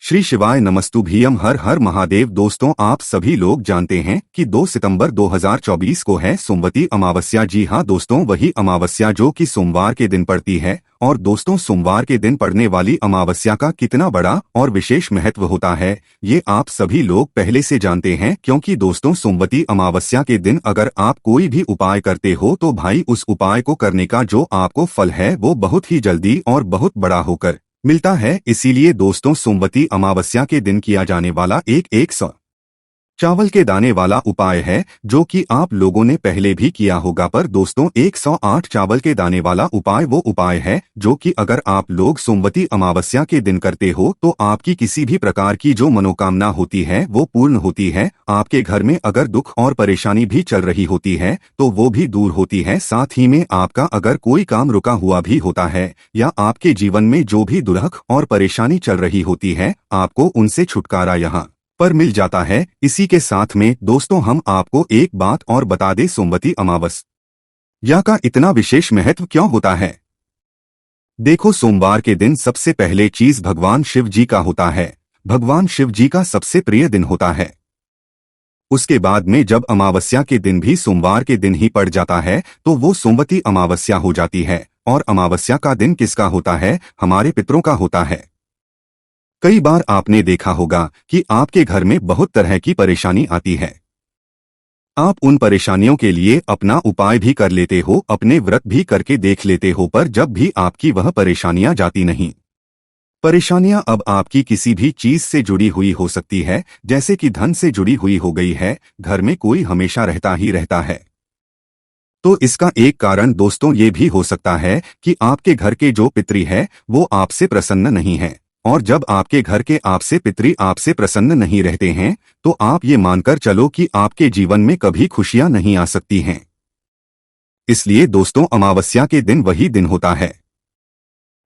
श्री शिवाय नमस्तुभ्यम हर हर महादेव। दोस्तों, आप सभी लोग जानते हैं कि 2 सितंबर 2024 को है सोमवती अमावस्या। जी हाँ दोस्तों, वही अमावस्या जो कि सोमवार के दिन पड़ती है। और दोस्तों, सोमवार के दिन पड़ने वाली अमावस्या का कितना बड़ा और विशेष महत्व होता है ये आप सभी लोग पहले से जानते हैं, क्योंकि दोस्तों सोमवती अमावस्या के दिन अगर आप कोई भी उपाय करते हो तो भाई उस उपाय को करने का जो आपको फल है वो बहुत ही जल्दी और बहुत बड़ा होकर मिलता है। इसीलिए दोस्तों, सोमवती अमावस्या के दिन किया जाने वाला एक 100 चावल के दाने वाला उपाय है जो कि आप लोगों ने पहले भी किया होगा। पर दोस्तों, 108 चावल के दाने वाला उपाय वो उपाय है जो कि अगर आप लोग सोमवती अमावस्या के दिन करते हो तो आपकी किसी भी प्रकार की जो मनोकामना होती है वो पूर्ण होती है। आपके घर में अगर दुख और परेशानी भी चल रही होती है तो वो भी दूर होती है। साथ ही में आपका अगर कोई काम रुका हुआ भी होता है या आपके जीवन में जो भी दुख और परेशानी चल रही होती है, आपको उनसे छुटकारा यहाँ पर मिल जाता है। इसी के साथ में दोस्तों, हम आपको एक बात और बता दें, सोमवती अमावस्या का इतना विशेष महत्व क्यों होता है। देखो, सोमवार के दिन सबसे पहले चीज भगवान शिव जी का होता है। भगवान शिव जी का सबसे प्रिय दिन होता है। उसके बाद में जब अमावस्या के दिन भी सोमवार के दिन ही पड़ जाता है तो वो सोमवती अमावस्या हो जाती है। और अमावस्या का दिन किसका होता है? हमारे पितरों का होता है। कई बार आपने देखा होगा कि आपके घर में बहुत तरह की परेशानी आती है। आप उन परेशानियों के लिए अपना उपाय भी कर लेते हो, अपने व्रत भी करके देख लेते हो, पर जब भी आपकी वह परेशानियां जाती नहीं। परेशानियां अब आपकी किसी भी चीज से जुड़ी हुई हो सकती है, जैसे कि धन से जुड़ी हुई हो गई है, घर में कोई हमेशा रहता ही रहता है। तो इसका एक कारण दोस्तों ये भी हो सकता है कि आपके घर के जो पितृ है वो आपसे प्रसन्न नहीं है। और जब आपके घर के आपसे पितृ आपसे प्रसन्न नहीं रहते हैं तो आप ये मानकर चलो कि आपके जीवन में कभी खुशियां नहीं आ सकती हैं। इसलिए दोस्तों, अमावस्या के दिन वही दिन होता है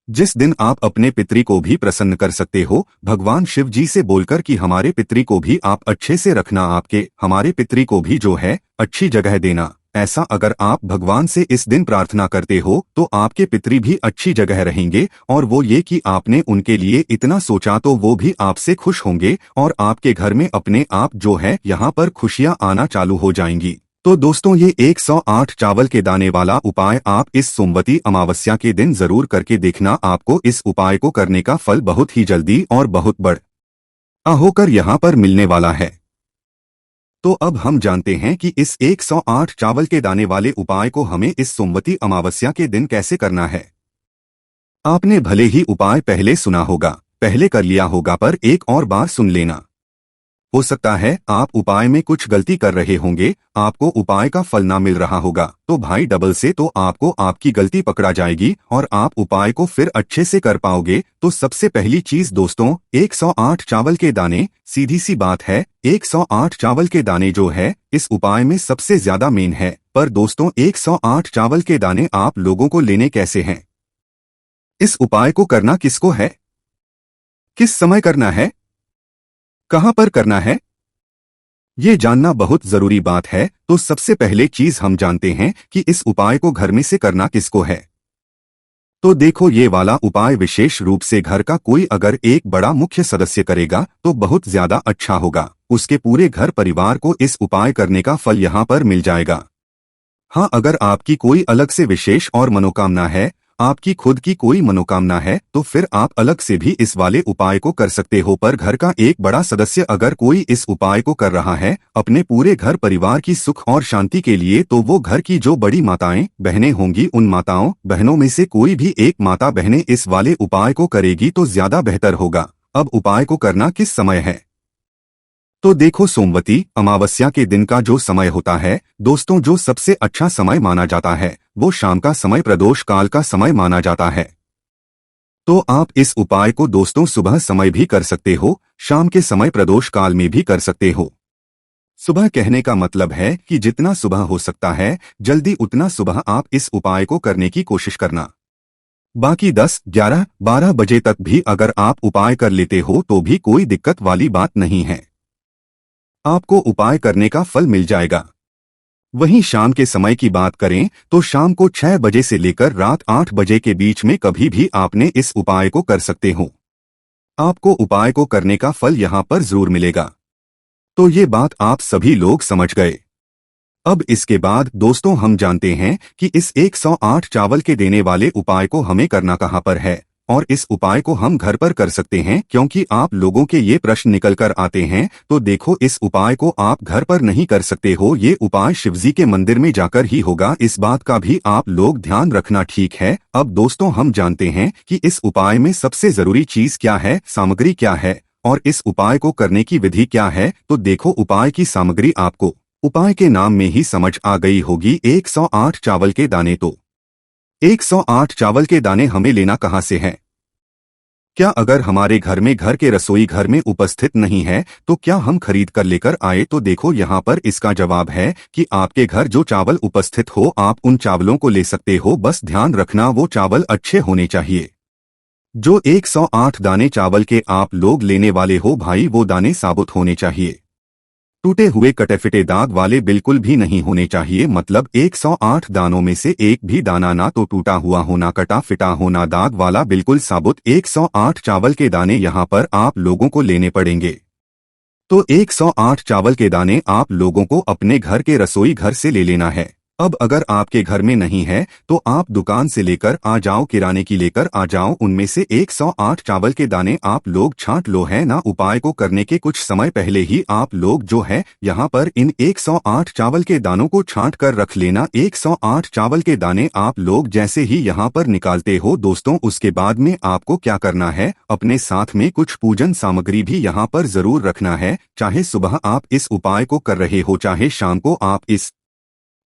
जिस दिन आप अपने पितृ को भी प्रसन्न कर सकते हो, भगवान शिव जी से बोलकर कि हमारे पितृ को भी आप अच्छे से रखना, आपके हमारे पितृ को भी जो है अच्छी जगह देना। ऐसा अगर आप भगवान से इस दिन प्रार्थना करते हो तो आपके पितृ भी अच्छी जगह रहेंगे। और वो ये कि आपने उनके लिए इतना सोचा तो वो भी आपसे खुश होंगे और आपके घर में अपने आप जो है यहाँ पर खुशियाँ आना चालू हो जाएंगी। तो दोस्तों, ये 108 चावल के दाने वाला उपाय आप इस सोमवती अमावस्या के दिन जरूर करके देखना। आपको इस उपाय को करने का फल बहुत ही जल्दी और बहुत बड़ा होकर यहाँ पर मिलने वाला है। तो अब हम जानते हैं कि इस 108 चावल के दाने वाले उपाय को हमें इस सोमवती अमावस्या के दिन कैसे करना है। आपने भले ही उपाय पहले सुना होगा, पहले कर लिया होगा, पर एक और बार सुन लेना। हो सकता है आप उपाय में कुछ गलती कर रहे होंगे, आपको उपाय का फल ना मिल रहा होगा, तो भाई डबल से तो आपको आपकी गलती पकड़ा जाएगी और आप उपाय को फिर अच्छे से कर पाओगे। तो सबसे पहली चीज दोस्तों, 108 चावल के दाने। सीधी सी बात है, 108 चावल के दाने जो है इस उपाय में सबसे ज्यादा मेन है। पर दोस्तों, 108 चावल के दाने आप लोगों को लेने कैसे हैं? इस उपाय को करना किसको है? किस समय करना है? कहां पर करना है? ये जानना बहुत जरूरी बात है। तो सबसे पहले चीज हम जानते हैं कि इस उपाय को घर में से करना किसको है। तो देखो, ये वाला उपाय विशेष रूप से घर का कोई अगर एक बड़ा मुख्य सदस्य करेगा तो बहुत ज्यादा अच्छा होगा। उसके पूरे घर परिवार को इस उपाय करने का फल यहाँ पर मिल जाएगा। हाँ, अगर आपकी कोई अलग से विशेष और मनोकामना है, आपकी खुद की कोई मनोकामना है, तो फिर आप अलग से भी इस वाले उपाय को कर सकते हो। पर घर का एक बड़ा सदस्य अगर कोई इस उपाय को कर रहा है अपने पूरे घर परिवार की सुख और शांति के लिए, तो वो घर की जो बड़ी माताएं बहनें होंगी, उन माताओं बहनों में से कोई भी एक माता बहनें इस वाले उपाय को करेगी तो ज्यादा बेहतर होगा। अब उपाय को करना किस समय है? तो देखो, सोमवती अमावस्या के दिन का जो समय होता है दोस्तों, जो सबसे अच्छा समय माना जाता है वो शाम का समय, प्रदोष काल का समय माना जाता है। तो आप इस उपाय को दोस्तों सुबह समय भी कर सकते हो, शाम के समय प्रदोष काल में भी कर सकते हो। सुबह कहने का मतलब है कि जितना सुबह हो सकता है जल्दी उतना सुबह आप इस उपाय को करने की कोशिश करना। बाकी 10, 11, 12 बजे तक भी अगर आप उपाय कर लेते हो तो भी कोई दिक्कत वाली बात नहीं है, आपको उपाय करने का फल मिल जाएगा। वहीं शाम के समय की बात करें तो शाम को 6 बजे से लेकर रात 8 बजे के बीच में कभी भी आपने इस उपाय को कर सकते हो। आपको उपाय को करने का फल यहाँ पर जरूर मिलेगा। तो ये बात आप सभी लोग समझ गए। अब इसके बाद दोस्तों हम जानते हैं कि इस 108 चावल के देने वाले उपाय को हमें करना कहाँ पर है, और इस उपाय को हम घर पर कर सकते हैं, क्योंकि आप लोगों के ये प्रश्न निकल कर आते हैं। तो देखो, इस उपाय को आप घर पर नहीं कर सकते हो, ये उपाय शिवजी के मंदिर में जाकर ही होगा। इस बात का भी आप लोग ध्यान रखना, ठीक है। अब दोस्तों हम जानते हैं कि इस उपाय में सबसे जरूरी चीज क्या है, सामग्री क्या है, और इस उपाय को करने की विधि क्या है। तो देखो, उपाय की सामग्री आपको उपाय के नाम में ही समझ आ गई होगी। 108 चावल के दाने। तो 108 चावल के दाने हमें लेना कहाँ से है? क्या अगर हमारे घर में, घर के रसोई घर में उपस्थित नहीं है, तो क्या हम खरीद कर लेकर आए? तो देखो, यहाँ पर इसका जवाब है कि आपके घर जो चावल उपस्थित हो, आप उन चावलों को ले सकते हो। बस ध्यान रखना, वो चावल अच्छे होने चाहिए। जो 108 दाने चावल के आप लोग लेने वाले हो भाई, वो दाने साबुत होने चाहिए। टूटे हुए, कटे फिटे, दाग वाले बिल्कुल भी नहीं होने चाहिए। मतलब 108 दानों में से एक भी दाना ना तो टूटा हुआ हो, ना कटा फिटा हो, ना दाग वाला, बिल्कुल साबुत 108 चावल के दाने यहाँ पर आप लोगों को लेने पड़ेंगे। तो 108 चावल के दाने आप लोगों को अपने घर के रसोई घर से ले लेना है। अब अगर आपके घर में नहीं है तो आप दुकान से लेकर आ जाओ, किराने की लेकर आ जाओ। उनमें से 108 चावल के दाने आप लोग छांट लो, है ना। उपाय को करने के कुछ समय पहले ही आप लोग जो है यहाँ पर इन 108 चावल के दानों को छांट कर रख लेना। 108 चावल के दाने आप लोग जैसे ही यहाँ पर निकालते हो दोस्तों, उसके बाद में आपको क्या करना है, अपने साथ में कुछ पूजन सामग्री भी यहाँ पर जरूर रखना है। चाहे सुबह आप इस उपाय को कर रहे हो, चाहे शाम को आप इस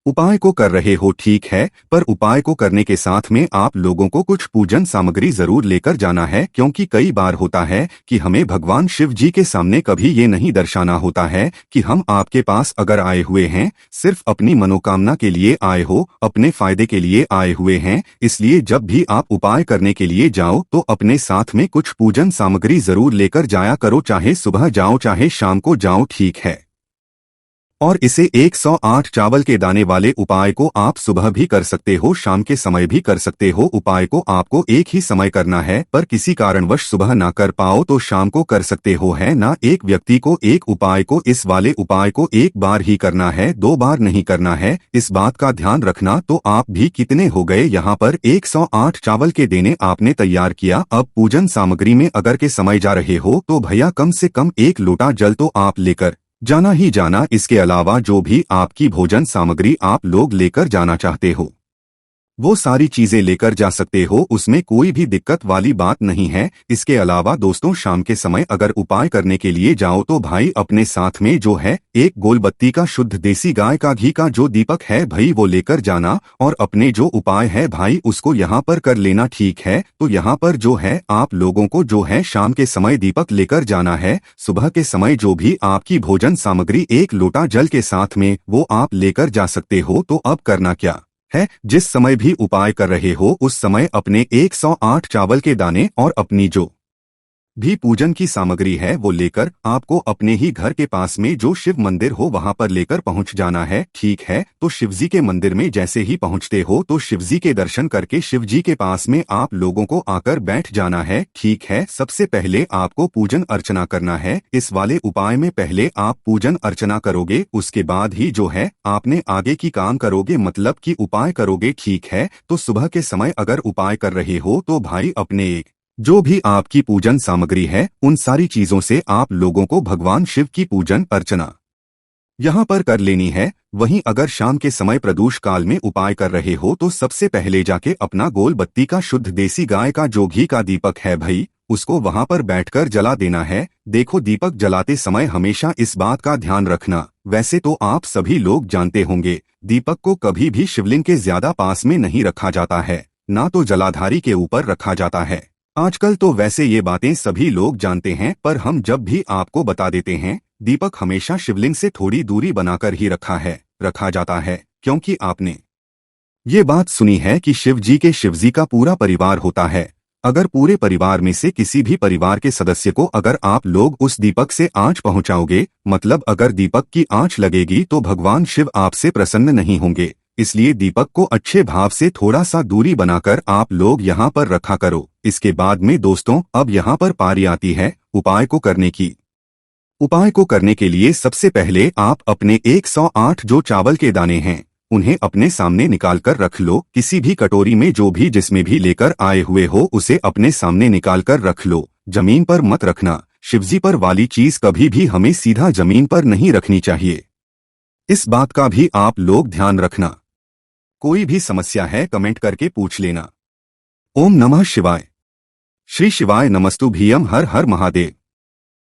उपाय को कर रहे हो, ठीक है। पर उपाय को करने के साथ में आप लोगों को कुछ पूजन सामग्री जरूर लेकर जाना है, क्योंकि कई बार होता है कि हमें भगवान शिव जी के सामने कभी ये नहीं दर्शाना होता है कि हम आपके पास अगर आए हुए हैं, सिर्फ अपनी मनोकामना के लिए आए हो, अपने फायदे के लिए आए हुए हैं। इसलिए जब भी आप उपाय करने के लिए जाओ तो अपने साथ में कुछ पूजन सामग्री जरूर लेकर जाया करो, चाहे सुबह जाओ चाहे शाम को जाओ, ठीक है। और इसे 108 चावल के दाने वाले उपाय को आप सुबह भी कर सकते हो, शाम के समय भी कर सकते हो। उपाय को आपको एक ही समय करना है, पर किसी कारणवश सुबह ना कर पाओ तो शाम को कर सकते हो, है ना। एक व्यक्ति को एक उपाय को, इस वाले उपाय को एक बार ही करना है, 2 बार नहीं करना है। इस बात का ध्यान रखना। तो आप भी कितने हो गए यहाँ पर? 108 चावल के देने आपने तैयार किया। अब पूजन सामग्री में अगर के समय जा रहे हो तो भैया कम से कम 1 लोटा जल तो आप लेकर जाना ही जाना। इसके अलावा जो भी आपकी भोजन सामग्री आप लोग लेकर जाना चाहते हो, वो सारी चीजें लेकर जा सकते हो, उसमें कोई भी दिक्कत वाली बात नहीं है। इसके अलावा दोस्तों, शाम के समय अगर उपाय करने के लिए जाओ तो भाई अपने साथ में जो है एक गोल बत्ती का, शुद्ध देसी गाय का घी का जो दीपक है भाई, वो लेकर जाना। और अपने जो उपाय है भाई उसको यहाँ पर कर लेना, ठीक है। तो यहाँ पर जो है आप लोगों को जो है शाम के समय दीपक लेकर जाना है। सुबह के समय जो भी आपकी भोजन सामग्री 1 लोटा जल के साथ में वो आप लेकर जा सकते हो। तो अब करना क्या है, जिस समय भी उपाय कर रहे हो उस समय अपने 108 चावल के दाने और अपनी जो भी पूजन की सामग्री है वो लेकर आपको अपने ही घर के पास में जो शिव मंदिर हो वहां पर लेकर पहुंच जाना है, ठीक है। तो शिवजी के मंदिर में जैसे ही पहुंचते हो तो शिवजी के दर्शन करके शिवजी के पास में आप लोगों को आकर बैठ जाना है, ठीक है। सबसे पहले आपको पूजन अर्चना करना है। इस वाले उपाय में पहले आप पूजन अर्चना करोगे, उसके बाद ही जो है आपने आगे की काम करोगे, मतलब कि उपाय करोगे, ठीक है। तो सुबह के समय अगर उपाय कर रहे हो तो भाई अपने जो भी आपकी पूजन सामग्री है उन सारी चीजों से आप लोगों को भगवान शिव की पूजन अर्चना यहाँ पर कर लेनी है। वहीं अगर शाम के समय प्रदोष काल में उपाय कर रहे हो तो सबसे पहले जाके अपना गोल बत्ती का, शुद्ध देसी गाय का जो घी का दीपक है भाई, उसको वहां पर बैठकर जला देना है। देखो, दीपक जलाते समय हमेशा इस बात का ध्यान रखना, वैसे तो आप सभी लोग जानते होंगे दीपक को कभी भी शिवलिंग के ज्यादा पास में नहीं रखा जाता है, ना तो जलाधारी के ऊपर रखा जाता है। आजकल तो वैसे ये बातें सभी लोग जानते हैं, पर हम जब भी आपको बता देते हैं, दीपक हमेशा शिवलिंग से थोड़ी दूरी बनाकर ही रखा जाता है, क्योंकि आपने ये बात सुनी है कि शिवजी का पूरा परिवार होता है। अगर पूरे परिवार में से किसी भी परिवार के सदस्य को अगर आप लोग उस दीपक से आंच पहुंचाओगे, मतलब अगर दीपक की आंच लगेगी, तो भगवान शिव आपसे प्रसन्न नहीं होंगे। इसलिए दीपक को अच्छे भाव से थोड़ा सा दूरी बनाकर आप लोग यहाँ पर रखा करो। इसके बाद में दोस्तों अब यहाँ पर पारी आती है उपाय को करने की। उपाय को करने के लिए सबसे पहले आप अपने 108 जो चावल के दाने हैं उन्हें अपने सामने निकाल कर रख लो। किसी भी कटोरी में जो भी जिसमें भी लेकर आए हुए हो उसे अपने सामने निकाल कर रख लो। जमीन पर मत रखना। शिवजी पर वाली चीज कभी भी हमें सीधा जमीन पर नहीं रखनी चाहिए। इस बात का भी आप लोग ध्यान रखना। कोई भी समस्या है कमेंट करके पूछ लेना। ओम नमः शिवाय। श्री शिवाय नमस्तुभ्यं। हर हर महादेव।